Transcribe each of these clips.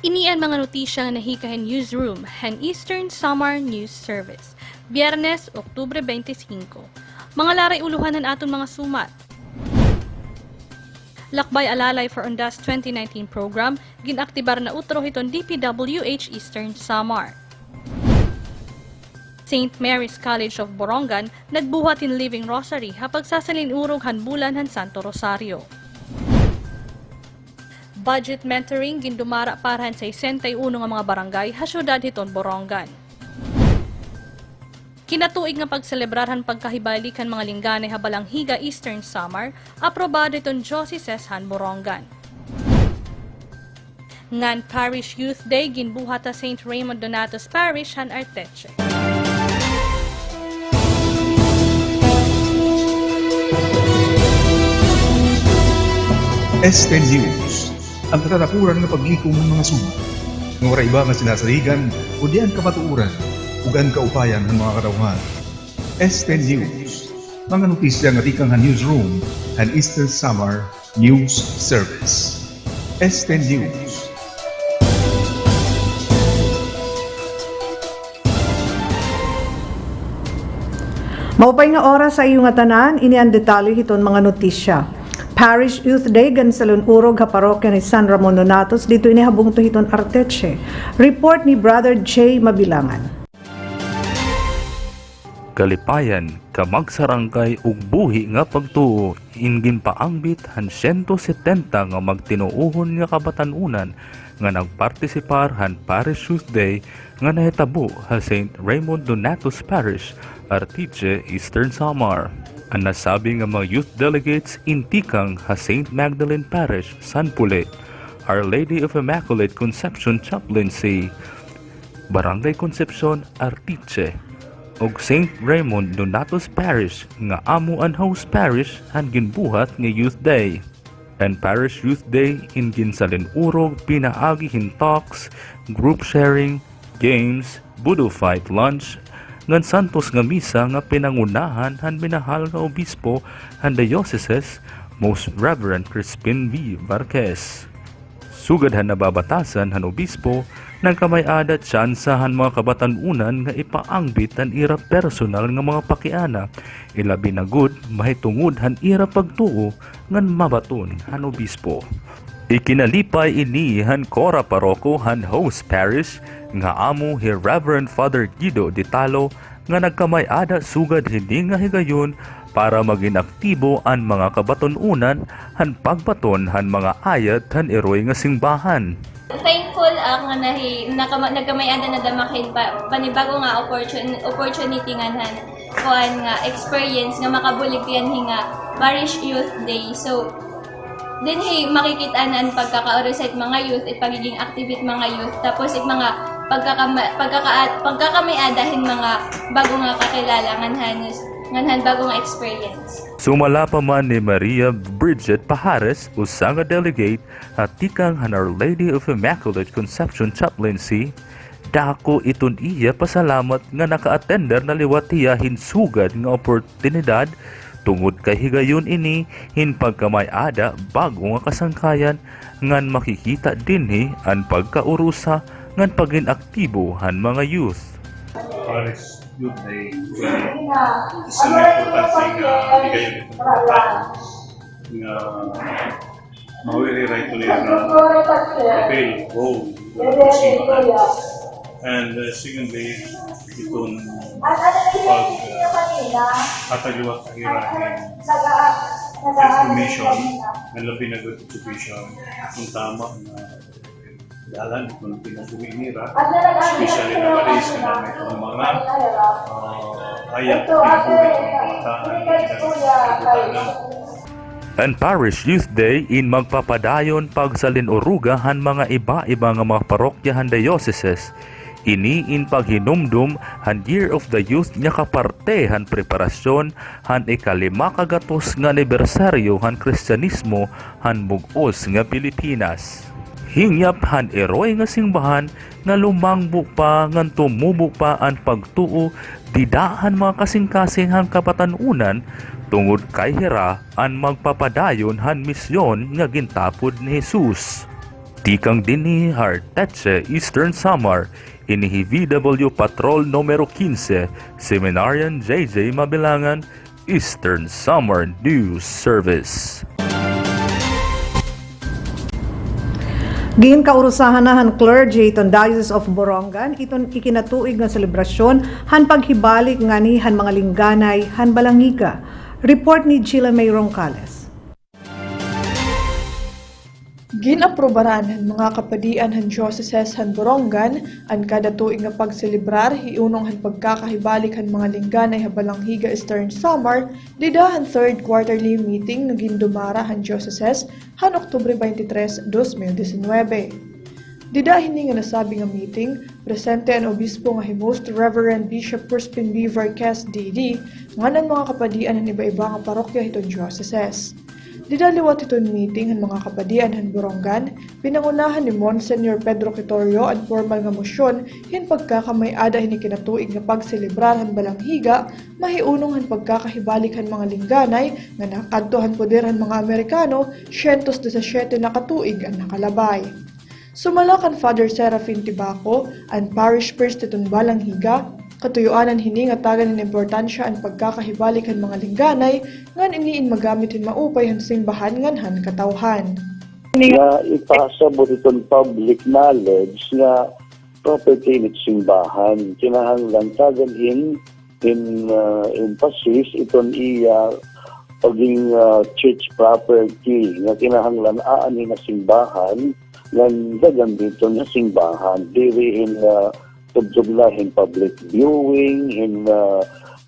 Inian mga notisya nga nahikahin newsroom han Eastern Samar News Service. Biyernes, Oktubre 25. Mga laray uluhan han aton mga sumat. Lakbay Alalay for Undas 2019 program, ginaktibar na utro hiton DPWH Eastern Samar. St. Mary's College of Borongan, nagbuhat in Living Rosary hapag sasalin urog han bulan han Santo Rosario. Budget mentoring gindumara parahan sa 61 nga mga barangay ha syudad hiton Borongan. Kinatuig nga pagselebrarhan pagkahibalikan mga linggane habalang higa Eastern Samar, aprobado iton Diocese han Borongan. Ngan Parish Youth Day ginbuhat sa St. Raymond Donatus Parish han Arteche. Este News, ang katatapuran ng paglikom ng mga sumat. Ng iba nga sinasaligan o diyan kamatuuran, ugan kaupayan ng mga katawhan. Este News, mga notisya nga tikang newsroom and Eastern Samar News Service. Este News. Maupay nga oras sa iyo nga tanan, ini ang detalye hiton mga notisya. Parish Youth Day gan sa Lunurog ha parokya ni San Ramon Donatos dito inihabong to hiton Arteche. Report ni Brother J. Mabilangan. Kalipayan, kamagsarangkay ug buhi nga pagtuo, ingin paangbit han 170 nga magtinuuhon nga kabatanunan nga nagpartisipar han Parish Youth Day nga nahitabo ha St. Raymond Donatus Parish, Arteche, Eastern Samar. Ang nasabi nga mga youth delegates intikang ha St. Magdalene Parish, San Pule, Our Lady of Immaculate Conception Chaplaincy, Barangay Concepcion, Arteche, ug St. Raymond Donatus Parish nga amo an host parish han ginbuhat nga Youth Day. And Parish Youth Day ingin sa linurog pinaagihin talks, group sharing, games, budo fight lunch, ngan santos nga misa nga pinangunahan han minahal nga obispo han Diocese, Most Reverend Crispin V. Varquez. Sugad han nababatasan han obispo nang kamay-ada tsansa han mga kabatanunan nga ipaangbit han ira personal nga mga pakiana, ilabi na good mahitungod han ira pagtuo ngan mabaton han obispo. Ikinalipay ini han Cora Paroko han host parish nga amo hi Reverend Father Guido Ditalo nga nagkamay-ada sugad hindi nga higayon para maging aktibo an mga kabatanunan han pagbaton han mga ayat han eroy nga simbahan. Thankful ako nga nagkamay-ada na damakin panibago nga opportunity nga kuan nga experience nga makabulig yan nga Parish Youth Day. So din makikita na ang pagkaka-orisite mga youth at pagiging activate mga youth, tapos mga pagkakamiadahin mga bago nga kakilala nganhan bago nga experience. Sumala pa man ni Maria Bridget Pahares, usa nga delegate at tikang han Our Lady of Immaculate Conception Chaplaincy, dako iton iya pasalamat nga naka-attender na liwat iya hinsugad nga oportunidad tungod kay higayon ini hinpagkamay-ada bago nga kasangkayan ngan makikita dinhi ang pagkaurusa ngan pagin aktibo han mga youth. Parish Youth Day isang importante nga higayon itong pagkatapos nga mawiri-right to nila na papel, role, simbahan. And secondly, itong pagkataliwat kahirahin information na labi na good education kung tama na dalan kung pinag-uminira, especially na malis ka namin itong mga ayat na pinabulit ng pamataan na Ang Parish Youth Day in magpapadayon pagsalinуруга han mga iba-iba nga mga parokyahan dioceses. Ini in paghinumdum han Year of the Youth nya kaparte han preparasyon han ikalima kagatos nga anibersaryo han Kristyanismo han bug-os nga Pilipinas. Hingyap han eroy nga simbahan nga lumangbo pa ngan tumubo pa ang pagtuo didahan mga kasing-kasing han kapatanunan tungod kay hira ang magpapadayon han misyon nga gintapod ni Jesus. Tikang dinhi Arteche Eastern Samar, inihi VW Patrol numero 15, Seminarian JJ Mabilangan, Eastern Samar News Service. Giin kaurusahan na han clergy iton Diocese of Borongan iton ikinatuig nga selebrasyon han paghibalik nga ni han mga lingganay han balangiga. Report ni Gila May Roncales. Ginaprobaran han mga kapadian han Dioceses han Borongan ang kada tuig nga pagselebrar hiunong han pagkakahibalik han mga lingganay habalanghiga Eastern Samar dida han 3rd quarterly meeting na gindumara han Dioceses han Oktubre 23, 2019. Dida hindi nga nasabi nga meeting, presente ang obispo nga Most Reverend Bishop Crispin B. Varquez D.D. nga ng mga kapadian han iba-iba nga parokya hitong Dioceses. Dida liwat iton meeting han mga kapadian han Borongan, pinangunahan ni Monsignor Pedro Quitorio ang formal nga mosyon hin pagkakamay-ada hin ikinatuig nga pagselebrar han balanghiga, mahiunong han pagkakahibalik han mga lingganay nga nakadto han poder han mga Amerikano 117 na katuig ang nakalabay. Sumala kan Father Serafin Tibaco, ang parish priest itong balanghiga, katuyuanan hini nga tagan ng importansya ang pagkakahibalik han mga lingganay ngan iniin magamit hin maupay han simbahan ngan han katawhan. Nga ipasabot itong public knowledge nga property ni simbahan. Kinahanglan tagan in emphasis itong paging church property nga kinahanglan aani na simbahan ngan dagan dito nga simbahan. Diri in tubjuglahin public viewing, in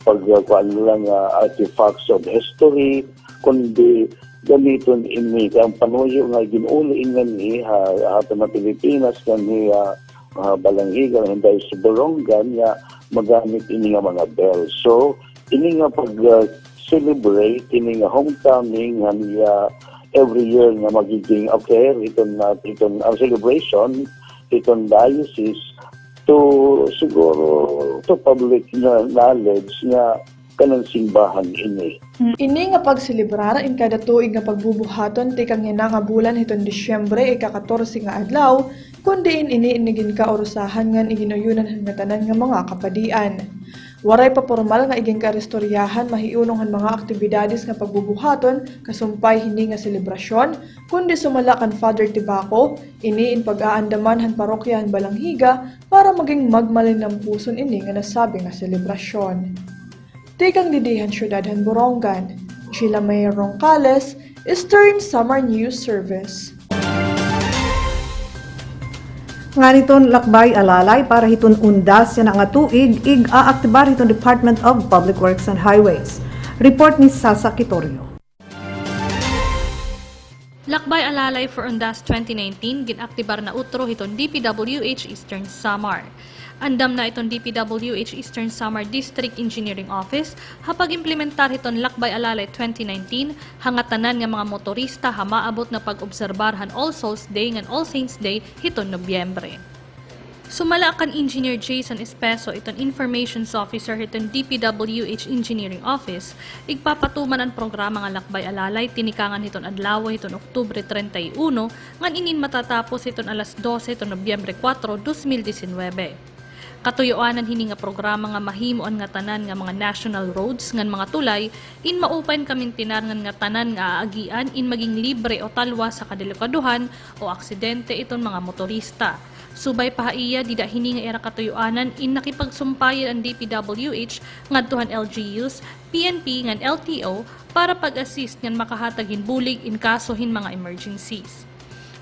pagkuhan lang artifacts of history, kundi gamiton ini ang panuyo nga ginuli nga ni ato na Pilipinas kani balanghiga hinday sa Borongan nga magamit ini nga mga bells. So ini nga pag celebrate ini nga homecoming nga every year nga magiging okay iton ang celebration iton diocese to siguro to public knowledge nga kanang simbahan ini. Ini nga pagselebrar in kada tuig nga pagbubuhaton tikang nga bulan hiton Disyembre ika-14 nga adlaw kundi ini inigin ka orusahan nga iginuyunan han nga tanan nga mga kapadian. Waray pa formal nga iging karestoryahan mahiunong han mga aktibidades nga pagbubuhaton kasumpay hindi nga selebrasyon kundi sumala kan Father Tibaco ini in pag-aandaman han parokya han balanghiga para maging magmalin ng puson ini nga nasabi nga selebrasyon. Tikang didihan syudad han Borongan, Gila May Roncales, Eastern Samar News Service. Nga niton lakbay alalay para hiton undas yan nga tuig ig-aaktibar hiton Department of Public Works and Highways. Report ni Salsa Quitorio. Lakbay alalay for Undas 2019 ginaktibar na utro hiton DPWH Eastern Samar. Andam na iton DPWH Eastern Samar District Engineering Office hapag implementar hiton Lakbay Alalay 2019 hangatanan nga mga motorista hamaabot na pag-obserbar han All Souls Day ngan All Saints Day hiton Nobyembre. Sumala kan Engineer Jason Espeso iton Informations Officer hiton DPWH Engineering Office, igpapatuman ang programa nga Lakbay Alalay tinikangan hiton adlaw hiton Oktubre 31 ngan inin matatapos hiton alas 12 hiton Nobyembre 4, 2019. Katuyuanan hini nga programa nga mahimuan nga tanan nga mga national roads ngan mga tulay in maupayn kamintinar ngan nga tanan nga aagian in maging libre o talwa sa kadelikaduhan o aksidente iton mga motorista. Subay pahaiya dida hini nga era katuyuanan in nakipagsumpayan ang DPWH ngadtuhan LGUs, PNP ngan LTO para pag-assist ngan makahatagin bulig in kasohin mga emergencies.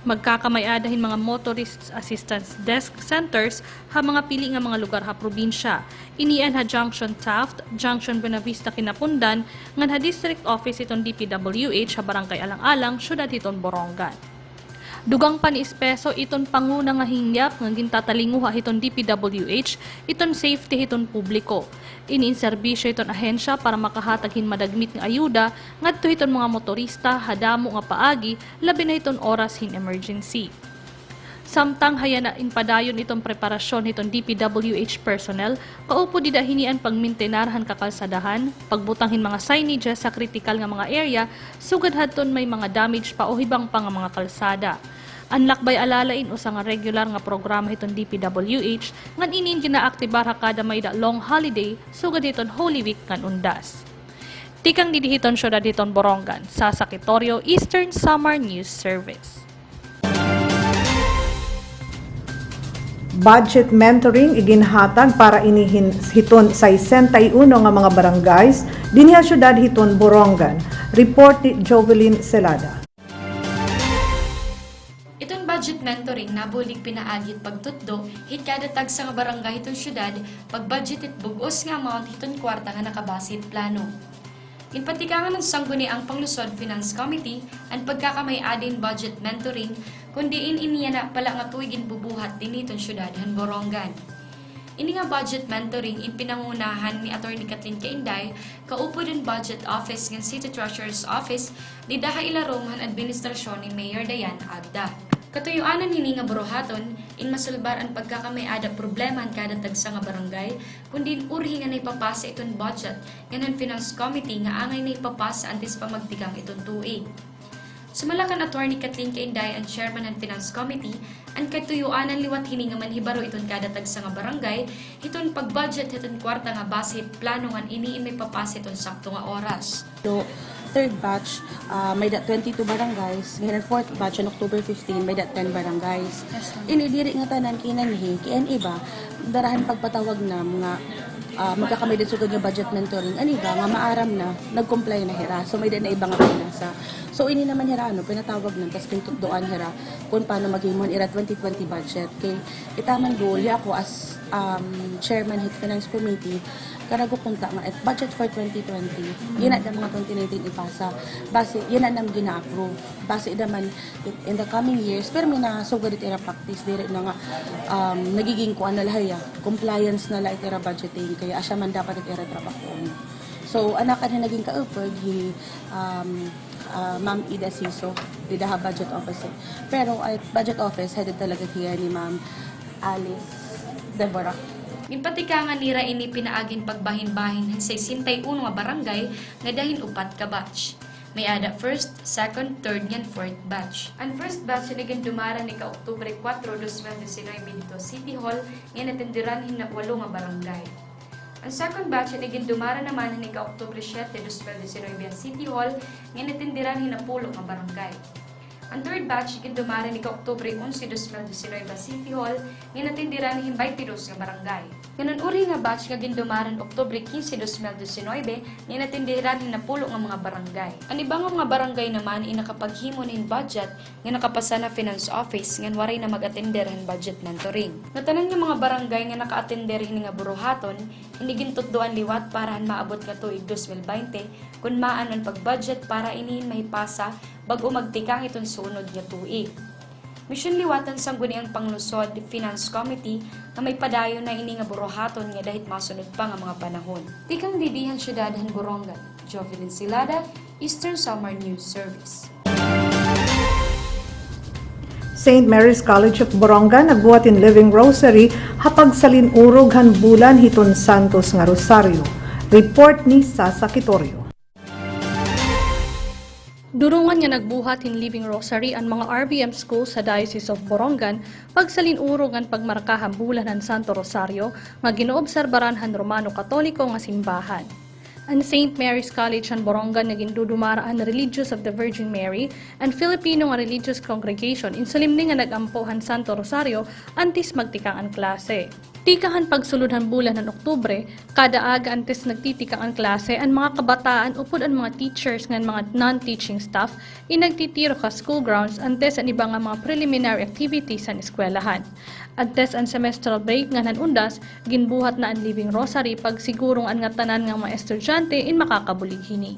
Magkakamay-adahin mga Motorist Assistance Desk Centers ha mga pili nga mga lugar ha probinsya. Inian ha Junction Taft, Junction Buenavista Kinapundan, ngan ha District Office iton DPWH ha Barangay Alang-Alang, Syudad hiton Borongan. Dugang pa ni Espeso iton panguna nga hingyap nga gintatalinguha hiton DPWH iton safety hiton publiko. Iniin serbisyo iton ahensya para makahataghin madagmit nga ayuda ngadto hiton mga motorista hadamo nga paagi labi na hiton oras hin emergency. Samtang hayana inpadayon itong preparasyon hiton DPWH personnel, kaupo dida hinian pagmintenarhan kakalsadahan, pagbutanghin mga signages sa kritikal nga mga area, sugad hadton may mga damage pa o hibang pa nga mga kalsada. Anlakbay alalain usa nga regular nga programa hiton DPWH ngan inin ginaaktibar kada may da long holiday sugad hiton Holy Week ngan undas. Tikang didihiton syudad hiton Borongan sa Cidro Eastern Samar News Service. Budget mentoring iginhatag para inihin hiton sa 61 nga mga barangays dinhi syudad hiton Borongan. Report ni Jovelyn Celada. Itong budget mentoring nabulig pinaagit pagtutdo hit kada tag sa nga barangay itong syudad pag-budget it bugos nga amount hitong kwarta nga nakabasit plano. Inpatikangan ng sangguni ang Panglusod Finance Committee ang pagkakamay-adin budget mentoring kundiin iniya na pala nga tuwigin bubuhat din itong syudad han Borongan. Ini nga budget mentoring in pinangunahan ni Atty. Kathleen Kainday, kaupo din Budget Office ng City Treasurer's Office, di daha ilarong han administrasyon ni Mayor Dayan Agda. Katuyuanan hini nga buruhaton, in masulbar ang pagkakamay-ada problema ang kada tagsa nga barangay, kundi urhi nga naipapasa iton budget ng Finance Committee nga angay naipapasa antes pa magtikang iton tuig. Sumalakan Atty. Kathleen Kainday ang Chairman ng Finance Committee, ang katuyuanan liwat hini nga manhibaro iton kada tagsa nga barangay, iton pag-budget iton kwarta nga base plano nga ini may papasa iton sakto nga oras. So, third batch, may 22 barangays. Ngayon, fourth batch on October 15, may 10 barangays. Inidiri nga tanan kinanhi, kian iba, darahan pagpatawag na mga magkakamay din sugod nga budget mentoring. Ano iba, nga maaram na, nag-comply na hira. So, may din na iba nga pinasa. So, ini naman hira, pinatawag na, tapos pinutdoan hira, kung paano mag-imon ira 2020 budget. Kay itaman goal, ako as Chairman Hit Finance Committee, karago punta nga at budget for 2020 yun na mga 2019 ipasa base yun na gina-approve base naman in the coming years pero may nasugad iti practice dire na nga nagiging kuan na lahaya compliance na la iti budgeting kaya asya man dapat iti trabaho so anak na naging kaupod hi Ma'am Ida Siso di daha budget office pero at budget office headed talaga hiya ni Ma'am Alice Deborah. Ginpatikangan nira ini pinaagin pagbahin-bahin sa 61 nga barangay nga dahin upat ka batch. May ada first, second, third, and fourth batch. Ang first batch na dumara ni ka Oktubre 4, 2019 dito City Hall nga natindiran hin na 8 nga barangay. Ang second batch na dumara naman ni ka Oktubre 7, 2019 City Hall nga natindiran hin na 10 nga barangay. Ang third batch dumara ni ka Oktubre 11, 2019 City Hall nga natindiran hin 22 nga barangay. Ganun uri nga batch nga gindumaran Oktubre 15, 2019 nga natindiran hin na 10 nga mga barangay. Ang ibang mga barangay naman ay nakapaghimo nin budget nga nakapasa na Finance Office nga waray na mag-attender hin budget mentoring. Natanan nga mga barangay nga naka-attender hin nga buruhaton, hindi gintuddoan liwat para han maabot nga tuig 2020 kun maan ang pag-budget para iniin mahipasa bago magtikang itong sunod nga tuig. Misyon liwatan sangguni ang Panglusod Finance Committee na may padayon na ini nga buruhaton nga dahit masunod pa nga mga panahon. Tikang didihan syudad han Borongan, Jovelyn Celada, Eastern Samar News Service. St. Mary's College of Borongan nagbuhat in Living Rosary hapag salinurog han bulan hiton Santos nga Rosario. Report ni Sasa Kitorio. Durungan nga nagbuhat in Living Rosary ang mga RBM schools sa Diocese of Borongan pagsalinurog ang pagmarkahan bulan ng Santo Rosario nga ginoobserbaran han Romano Katoliko nga simbahan. Ang St. Mary's College ang Borongan nga gindudumara ang Religious of the Virgin Mary and Filipino nga religious congregation in solemne nga nagampohan Santo Rosario antes magtikang ang klase. Tikahan pagsuludhan bulan ng Oktubre, kada aga antes nagtitikang ang klase, ang mga kabataan upod ang mga teachers ng mga non-teaching staff inagtitiro ka school grounds antes ang ibang mga preliminary activities sa eskwelahan. Antes ang semestral break nga nanundas, ginbuhat na ang Living Rosary pagsigurong ang nga tanan nga mga estudyante in makakabulig hini.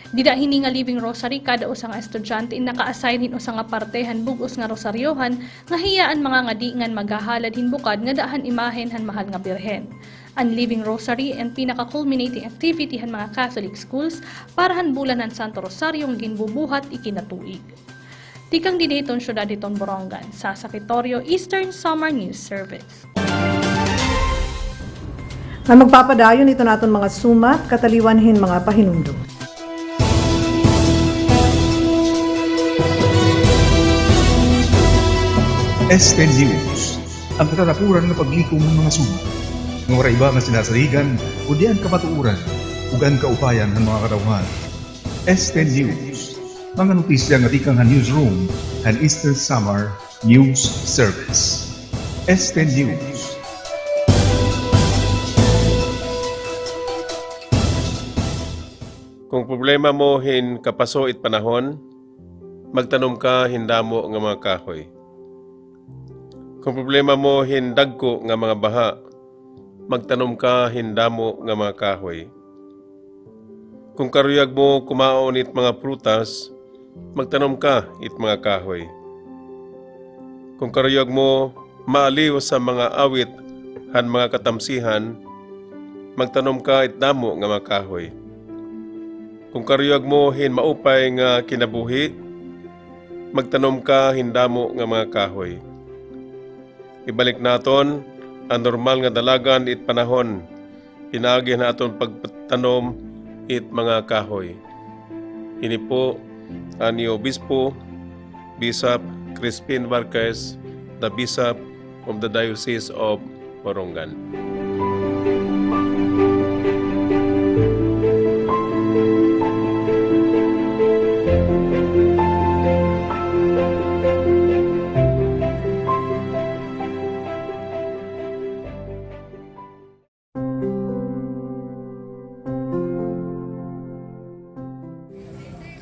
Dida hini nga Living Rosary kada usa nga estudyante naka-assign hin usa nga partehan bugos nga rosaryohan nga hiyaan mga ngadingan maghahalad hin bukad nga daan imahen han mahal nga birhen. Ang Living Rosary ang pinaka-culminating activity han mga Catholic schools para han bulan ng Santo Rosario nga ginbubuhat ikinatuig. Tikang diditon syudad diton Borongan, sa Cidro Eastern Samar News Service. Ang magpapadayon ito naton mga sumat, kataliwanhin mga pahinundo. Este News, ang katatapuran ng paglikom ng mga suma. Nga iba nga sinasaligan, o diyan kamatuuran, ugan kaupayan ng mga katawhan. Este News, mga notisya nga tikang newsroom and Eastern Samar News Service. Este News. Kung problema mo hin kapaso it panahon, magtanom ka hindamo nga mga kahoy. Kung problema mo hin dagko nga mga baha, magtanom ka hindamo nga mga kahoy. Kung karuyag mo kumaon it mga prutas, magtanom ka it mga kahoy. Kung karuyag mo maaliw sa mga awit han mga katamsihan, magtanom ka it damo nga mga kahoy. Kung karuyag mo hin maupay nga kinabuhi, magtanom ka hindamo nga mga kahoy. Ibalik naton ang normal nga dalagan it panahon, pinaagi na aton pagtanom it mga kahoy. Ini po ang Obispo Bishop Crispin Vargas, the Bishop of the Diocese of Borongan.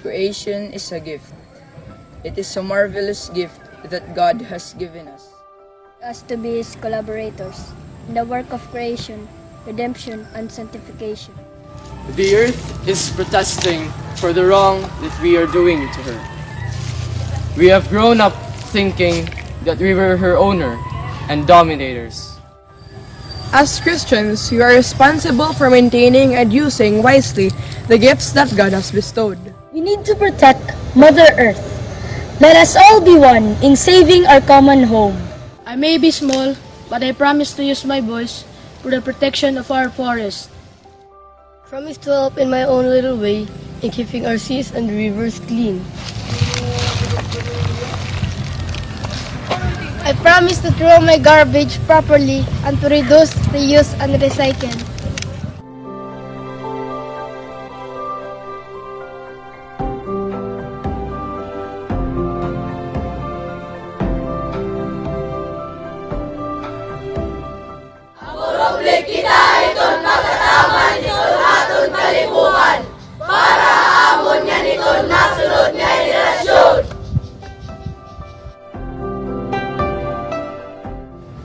Creation is a gift. It is a marvelous gift that God has given us. Us to be His collaborators in the work of creation, redemption, and sanctification. The earth is protesting for the wrong that we are doing to her. We have grown up thinking that we were her owner and dominators. As Christians, we are responsible for maintaining and using wisely the gifts that God has bestowed. We need to protect Mother Earth. Let us all be one in saving our common home. I may be small, but I promise to use my voice for the protection of our forest. Promise to help in my own little way in keeping our seas and rivers clean. I promise to throw my garbage properly and to reduce, reuse, and recycle.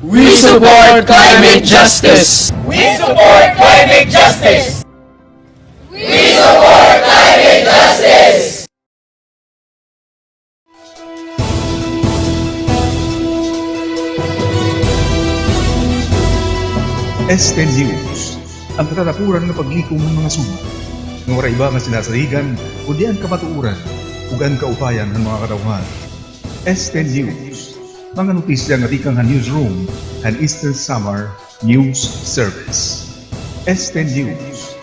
We support climate justice! We support climate justice! We support climate justice! Este News, ang katatapuran ng paglikom ng mga suma. Nga iba nga sinasaligan, o diyan kamatuuran, ugan kaupayan ng mga katawhan. Este News, mga notisya nga tikang newsroom and Eastern Samar News Service. Este News.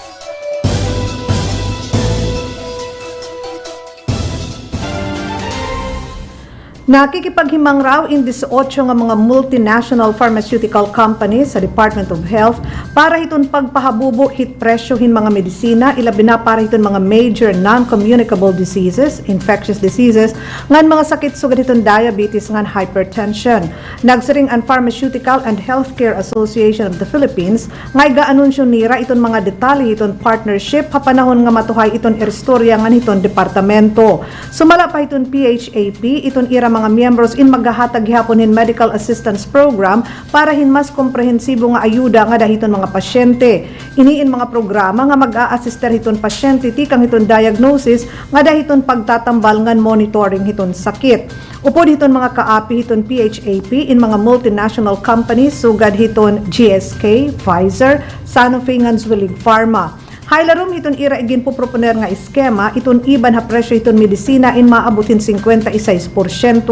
Nakikipaghimang raw in 18 nga mga multinational pharmaceutical companies sa Department of Health para hiton pagpahabubo hit presyohin mga medisina, ilabi na para hiton mga major non-communicable diseases, infectious diseases, ngan mga sakit sugad hiton diabetes ngan hypertension. Nagsiring ang Pharmaceutical and Healthcare Association of the Philippines ngay gaanunsyo nira iton mga detalye hiton partnership hapanahon nga matuhay iton istorya ngan hiton departamento. Sumala pa hiton PHAP iton ira mga miyembros in maghahatag hihaponin medical assistance program para hin mas komprehensibo nga ayuda nga dahiton mga pasyente. Iniin mga programa nga mag-a-assister hiton pasyente tikang hiton diagnosis nga dahiton pagtatambal ngan monitoring hiton sakit. Upod hiton mga kaapi hiton PHAP in mga multinational companies sugad hiton GSK, Pfizer, Sanofi ngan Zwillig Pharma. Haylarom hiton ira igin po proponer nga eskema iton iban ha presyo iton medisina in maabutin 56%.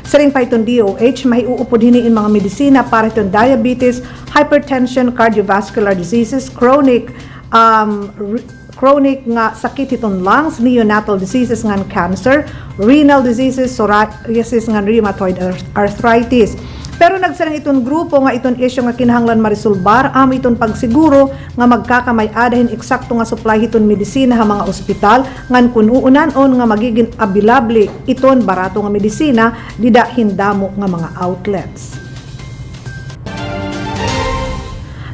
Saring pa iton DOH mahiuupod hiniin mga medisina para iton diabetes, hypertension, cardiovascular diseases, chronic chronic nga sakit hiton lungs, neonatal diseases ngan cancer, renal diseases, psoriasis ngan rheumatoid arthritis. Pero nagsalang iton grupo nga iton isyu nga kinahanglan marisolbar am iton pagsiguro nga magkakamay adahin eksakto nga supply hiton medisina ha mga ospital ngan kun uunan-on nga magiging available iton barato nga medisina dida hindamo nga mga outlets.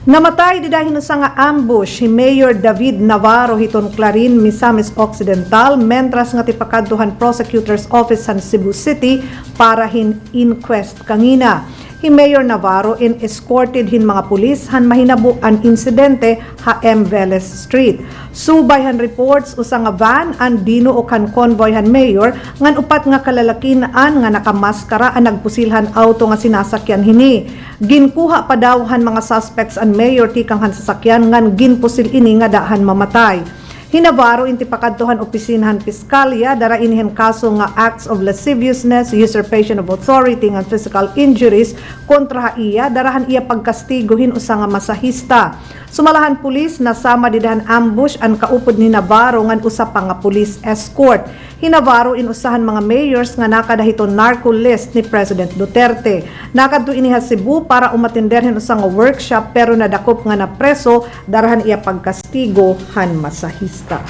Namatay didahil sa nga ambush si Mayor David Navarro hiton Clarin, Misamis Occidental, mentras nga tipakadtuhan Prosecutor's Office sa Cebu City para hin inquest kangina. Hi Mayor Navarro in escorted hin mga pulis han mahinabo an insidente ha M. Velez Street. Subay han reports usa nga van an dino o kan convoy han mayor ngan upat nga kalalakian nga nakamaskara an nagpusilhan auto nga sinasakyan hini. Ginkuha pa daw han mga suspects an mayor tikang han sasakyan ngan ginpusil ini nga dahan mamatay. Hinabaro inti pakadtuhan opisinahan piskalya dara inihen kaso nga acts of lasciviousness, usurpation of authority and physical injuries kontra iya darahan iya pagkastiguhin usa nga masahista. Sumalahan pulis nasama didahan ambush an kaupod ni Navarro ngan usa pa nga police escort. Hinabaro inusahan mga mayors nga nakadahiton narco list ni President Duterte. Nakadto ini ha Cebu para umatenderhen usa nga workshop pero nadakop nga na preso darahan iya pagkastigo han masahista.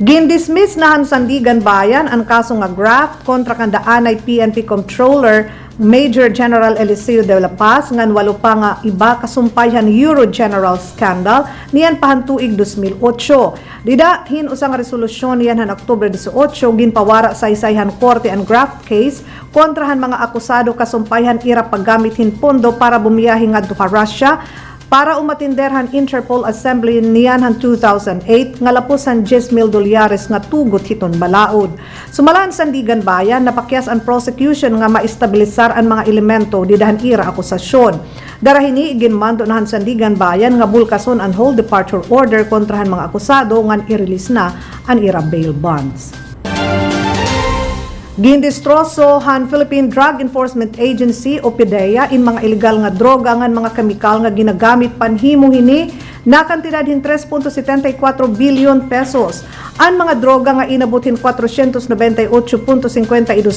Gindismiss na han Sandigan Bayan ang kaso nga graft kontra kandaanay PNP Comptroller Major General Eliseo de la Paz ngan walo pa nga iba kasumpayhan Euro General Scandal niyan pahantuig 2008. Dida hin usang resolusyon niyan han Oktubre 18 ginpawara sa isayhan korte ang graft case kontra han mga akusado kasumpayhan ira paggamit hin pondo para bumiyahe ngadto ka Russia para umatinderhan Interpol Assembly niyan han 2008 nga lapusan $10,000 nga tugot hiton balaod. Sumalan Sandigan Bayan napakyas ang prosecution nga maestabilisar ang mga elemento didahan ira akusasyon. Darahini ginmando na han Sandigan Bayan nga bulkason ang whole departure order kontra han mga akusado ngan i-release na ang ira bail bonds. Gindistroso han Philippine Drug Enforcement Agency o PDEA in mga ilegal nga droga ngan mga kemikal nga ginagamit panhimo hini na kantidad hin 3.74 billion pesos. Ang mga droga nga inabutin 498.52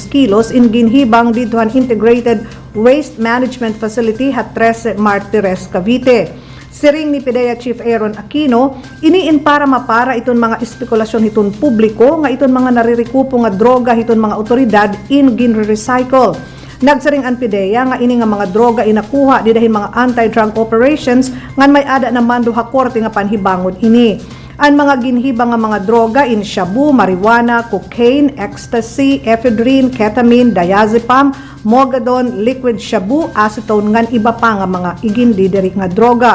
kilos in ginhibang dito han Integrated Waste Management Facility hat 13 Martires, Cavite. Siring ni PDEA Chief Aaron Aquino, iniin para mapara iton mga espekulasyon hiton publiko nga iton mga naririkupo nga droga hiton mga otoridad in ginre-recycle. Nagsaring ang PDEA nga ini nga mga droga inakuha di dahil mga anti-drug operations ngan may ada na mando ha korte nga panhibangon ini. Ang mga ginhibang nga mga droga in shabu, marijuana, cocaine, ecstasy, ephedrine, ketamine, diazepam, mogadon, liquid shabu, acetone ngan iba pa nga mga igindidiri nga droga.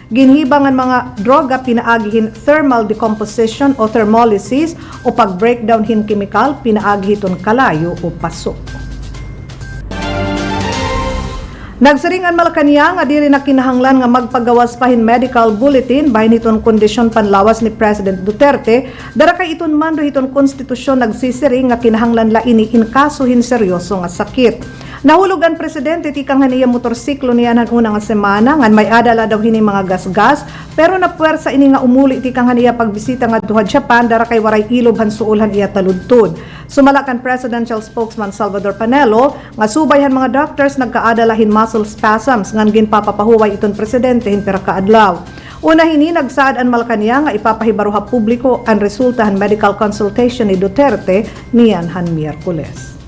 Ginhibangan mga droga pinaagihin thermal decomposition o thermolysis o pag-breakdown hin chemical pinaagihiton kalayo o pasok. Nagsaringan Malacanang nga diri na kinahanglan nga magpagawas pahin medical bulletin bahin hiton kondisyon panlawas ni President Duterte dara kay iton mando hiton konstitusyon nagsisiring nga kinahanglan laini in kaso hin seryoso nga sakit. Nahulog ang presidente tikang haniya motorsiklo niya ng unang semana ngan may adala daw hini mga gasgas pero napuwersa ini nga umuli tikang haniya pagbisita nga duha Japan dara kay waray ilob han suulhan iya taludtod. Sumalakan presidential spokesman Salvador Panelo nga subayhan mga doctors nagkaadalahin muscle spasms ngan ginpapapahuway iton presidente hin pera kaadlaw. Una hini nagsaad ang Malacanang nga ipapahibaruha publiko ang resulta han medical consultation ni Duterte niyan han Miyerkules.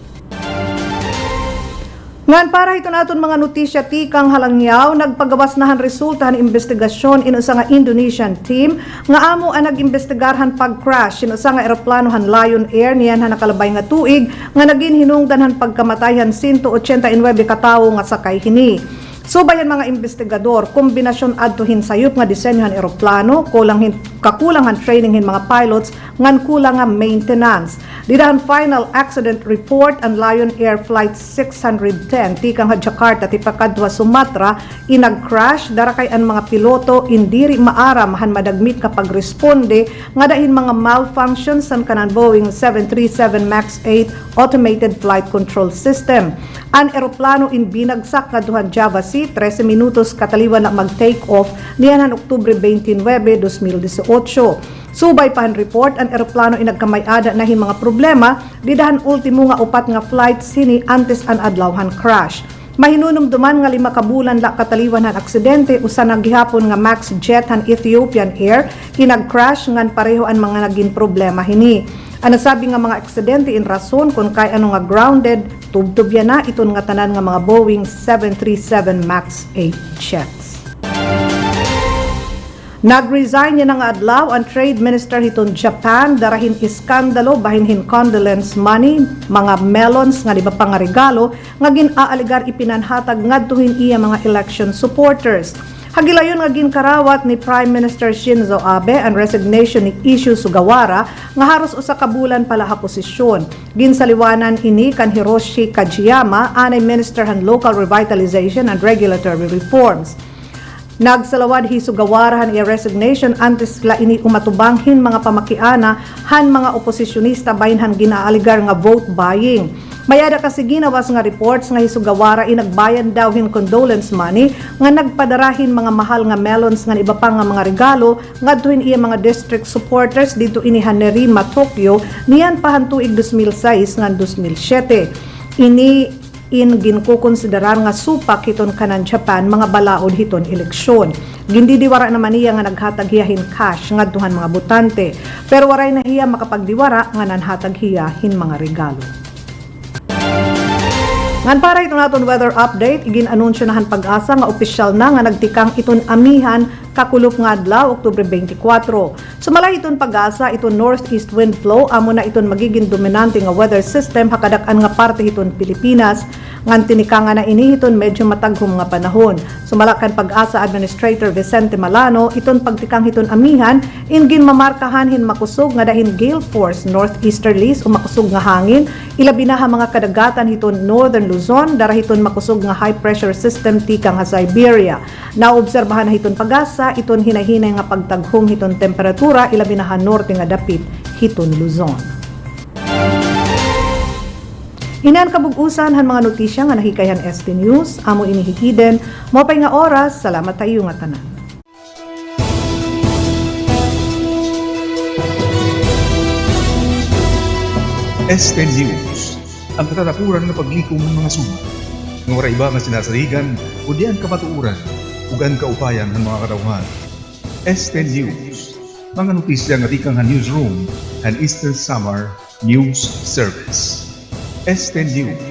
Ngan para ito naton mga notisya tikang halangyaw, nagpagawas na han resulta han investigasyon inusa nga Indonesian team nga amo ang nag-investigarhan pag-crash inusa nga eroplano han Lion Air niyan han nakalabay nga tuig nga naging hinungdan han pagkamatay han 189 katawo nga sakay hini. Subayan mga investigador, kombinasyon adtuhin sayop nga disenyohan eroplano, kakulangan training hin mga pilots, ngan kulang nga maintenance. Didahan final accident report ang Lion Air Flight 610 tikang Jakarta tipakadwa Sumatra inag-crash dara kay ang mga piloto indiri maaram han madagmit kapag responde nga dahin mga malfunctions san kanan Boeing 737 MAX 8 automated flight control system. Ang eroplano in binagsak nga duhan Java City City, 13 minutos kataliwan na mag-take off niyan Oktubre 29, 2018. Subay pahan report ang eroplano inagkamayada na mga problema, didahan ultimo nga upat nga flight sini antes an adlawhan crash. Mahinunumduman nga 5 kabulan la kataliwan han aksidente usa naggihapon nga Max jet han Ethiopian Air hinag-crash ngan pareho ang mga naging problema hini. Ang nasabi nga mga aksidente in rason kung kay ano nga grounded tubtubya na iton nga tanan nga mga Boeing 737 MAX 8 jets. Nag-resign niya nga adlaw ang Trade Minister hiton Japan darahin iskandalo bahinhin condolence money mga melons nga di ba pang regalo nga ginaaligar ipinanhatag ngadtuhin iya mga election supporters. Hagilayon nga ginkarawat ni Prime Minister Shinzo Abe ang resignation ni Issue Sugawara nga haros usa ka bulan pala ha posisyon. Ginsaliwanan ini kan Hiroshi Kajiyama anay Minister han Local Revitalization and Regulatory Reforms. Nagsalawad hi Sugawara han iya resignation antes la ini umatubanghin mga pamakiana han mga oposisyonista bahin han ginaaligar nga vote buying. Mayada kasi ginawas nga reports nga Hisugawara inagbayan daw hin condolence money nga nagpadarahin mga mahal nga melons nga iba pa nga mga regalo ngadtuhin iya mga district supporters dito ini Nerima, Tokyo niyan pahan tuig 2006 ngan 2007. Ini ginkukonsiderar nga supak hiton kanan Japan mga balaod hiton eleksyon. Gindidiwara naman niya nga naghatag hiyahin cash ngadtuhan mga botante pero waray na hiya makapagdiwara nga nanhatag hiyahin mga regalo. Ngan para ito naton weather update, igin-anunsyo nahan pag-asa nga opisyal na nga nagtikang iton amihan kakulop nga adlaw Oktubre 24. Sumalay iton pag-asa iton northeast wind flow amo na iton magiging dominante nga weather system hakadak-an nga parte iton Pilipinas ngan tinikanga na ini iton medyo mataghom nga panahon. Sumalakan pag-asa Administrator Vicente Malano iton pagtikang iton amihan ingin mamarkahan hin makusog nga dahin gale force northeasterlies o makusog nga hangin ilabi na mga kadagatan hiton northern Luzon darahiton makusog nga high pressure system tika nga Siberia. Naobserbahan na hiton pag-asa iton hinahinay nga pagtaghom hiton temperatura ilabi na norte nga dapit hiton Luzon. Inan kabug-usan han mga notisya nga nahikayan Este News amo inihikiden mo pay nga oras salamat tayo nga tanan. Este News, ang katatapuran ng paglikom ng mga suma. Ng oray iba nga sinasaligan, o diyan kamatuuran, ugan kaupayan ng mga katawhan. Este News, mga notisya nga tikang ha newsroom and Eastern Samar News Service. Este News.